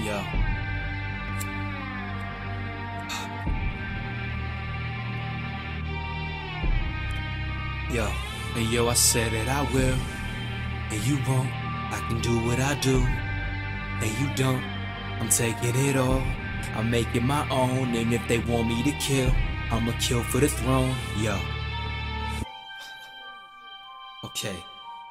Yo. Yo, and yo, I said that I will, and you won't. I can do what I do, and you don't. I'm taking it all, I'm making my own, and if they want me to kill, I'ma kill for the throne. Yo. Okay.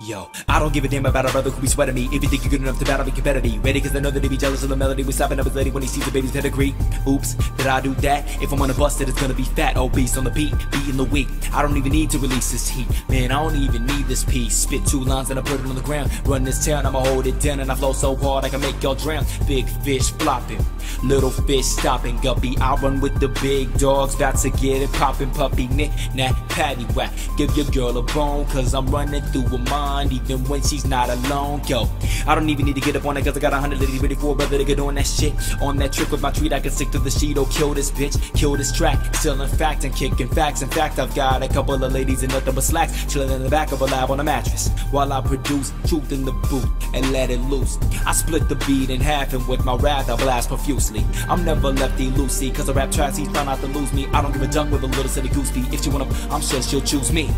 Yo, I don't give a damn about a brother who be sweating me. If you think you're good enough to battle me, competitive. Ready, cause I know that they be jealous of the melody. We stopping up his lady when he sees the baby's pedigree. Oops, did I do that? If I'm on a bus, that it's gonna be fat, obese on the beat, beating the weak. I don't even need to release this heat. Man, I don't even need this piece. Spit 2 lines and I put it on the ground. Run this town, I'ma hold it down. And I flow so hard I can make y'all drown. Big fish flopping, little fish stopping. Guppy, I run with the big dogs. About to get it popping, puppy, knick, knack, patty whack. Give your girl a bone, cause I'm running through her mind. Even when she's not alone. Yo, I don't even need to get up on it, cause I got 100 ladies ready for a brother to get on that shit. On that trick with my treat, I can stick to the sheet. Oh, kill this bitch, kill this track. Still in fact and kicking facts. In fact, I've got a couple of ladies in nothing but slacks, chilling in the back of a lab on a mattress, while I produce truth in the booth and let it loose. I split the beat in half, and with my wrath I blast profusely. I'm never lefty loosey, cause I rap tracks, he's trying not to lose me. I don't give a duck with a little silly goose beat. If she wanna, I'm sure she'll choose me.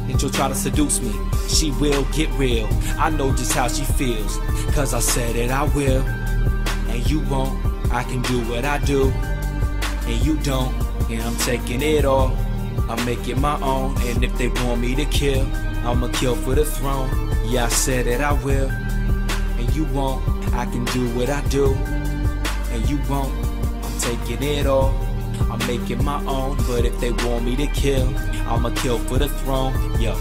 And she'll try to seduce me, she will get real. I know just how she feels, cause I said it I will, and you won't. I can do what I do, and you don't. And I'm taking it all, I'm making my own. And if they want me to kill, I'ma kill for the throne. Yeah, I said it I will, and you won't. I can do what I do, and you won't. I'm taking it all, I'm making my own. But if they want me to kill, I'ma kill for the throne. Yo,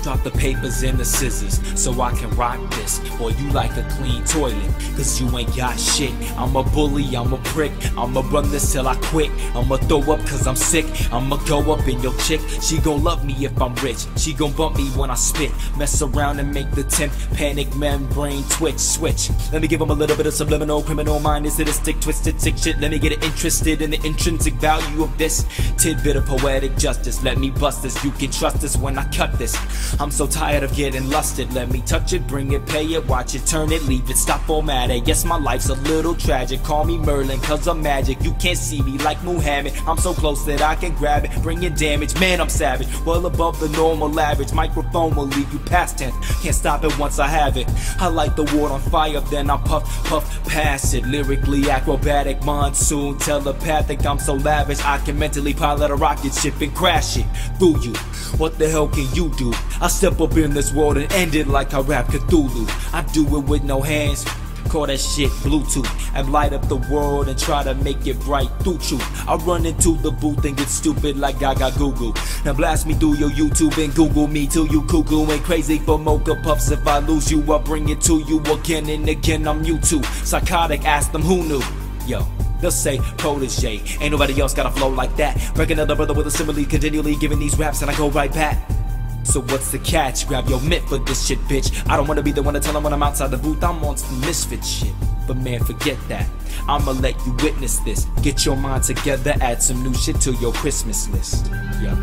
drop the papers and the scissors so I can rock this. Or you like a clean toilet, cause you ain't got shit. I'm a bully, I'm a prick, I'ma run this till I quit. I'ma throw up cause I'm sick, I'ma go up in your chick. She gon' love me if I'm rich, she gon' bump me when I spit. Mess around and make the 10th panic membrane twitch, switch. Let me give them a little bit of subliminal, criminal mind is stick, twisted, sick shit. Let me get it interested in the intrinsic value of this tidbit of poetic justice. Let me bust this, you can trust this when I cut this. I'm so tired of getting lusted. Let me touch it, bring it, pay it, watch it, turn it, leave it, stop formatting. Yes, my life's a little tragic. Call me Merlin, cause I'm magic. You can't see me like Muhammad. I'm so close that I can grab it, bringing damage. Man, I'm savage, well above the normal average. Microphone will leave you past 10. Can't stop it once I have it. I light the wood on fire, then I puff, puff, pass it. Lyrically acrobatic, monsoon, telepathic. I'm so lavish, I can mentally pilot a rocket ship and crash it through you. What the hell can you do? I step up in this world and end it like I rap Cthulhu. I do it with no hands, call that shit Bluetooth. And light up the world and try to make it bright through truth. I run into the booth and get stupid like Gaga Goo. Now blast me through your YouTube and Google me till you cuckoo. Ain't crazy for mocha puffs. If I lose you, I'll bring it to you again and again. I'm you too. Psychotic, ask them who knew. Yo, they'll say protege, ain't nobody else got a flow like that. Break another brother with a simile, continually giving these raps and I go right back. So what's the catch? Grab your mitt for this shit, bitch. I don't wanna be the one to tell them when I'm outside the booth I'm on some misfit shit. But man, forget that, I'ma let you witness this. Get your mind together, add some new shit to your Christmas list. Yeah.